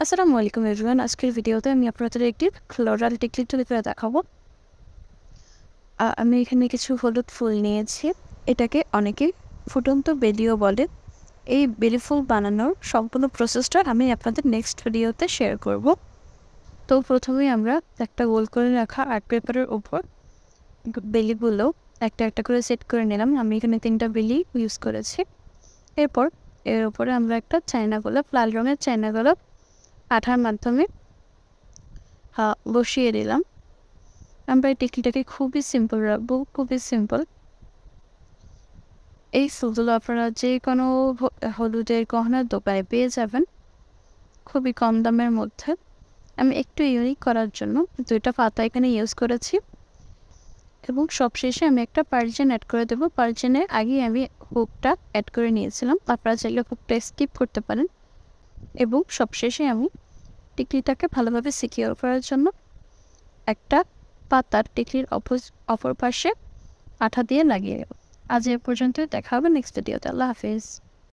আসসালামু আলাইকুম এভরিওয়ান। আজকের ভিডিওতে আমি আপনাদের একটি ফ্লোরাল টিকলি তৈরি করে দেখাবো। আমি এখানে কিছু হলুদ ফুল নিয়েছি। এটাকে অনেকে ফুটন্ত বেলিও বলে। এই বেলি ফুল বানানোর সম্পূর্ণ প্রসেসটা আমি আপনাদের নেক্সট ভিডিওতে শেয়ার করব। তো প্রথমেই আমরা একটা গোল করে রাখা আর্ট পেপারের উপর বেলিগুলো একটা একটা করে সেট করে নিলাম। আমি এখানে 3টা বেলি ইউজ করেছি। এরপর এর উপরে আমরা একটা চায়না গোলাপ, লাল রঙের চায়না গোলাপ আঠার মাধ্যমে বসিয়ে দিলাম। আমরা এই টিকলিটাকে খুবই সিম্পল রাখবো, খুবই সিম্পল। এই ফুলগুলো আপনারা যে কোনো হলুদের গহনার দোকানে পেয়ে যাবেন খুবই কম দামের মধ্যে। আমি একটু ইউনিক করার জন্য 2টা পাতা এখানে ইউজ করেছি এবং সবশেষে আমি একটা পার্জিয়ান অ্যাড করে দেবো। পার্জিয়ানের আগেই আমি হুকটা অ্যাড করে নিয়েছিলাম, আপনারা চাইলে হুকটা স্কিপ করতে পারেন। এবং সবশেষে আমি টিকলিটাকে ভালোভাবে সিকিউর করার জন্য একটা পাতার টিকলির অপর পাশে আঠা দিয়ে লাগিয়ে দেব। আজ এ পর্যন্ত, দেখা হবে নেক্সট ভিডিওতে। আল্লাহ হাফিজ।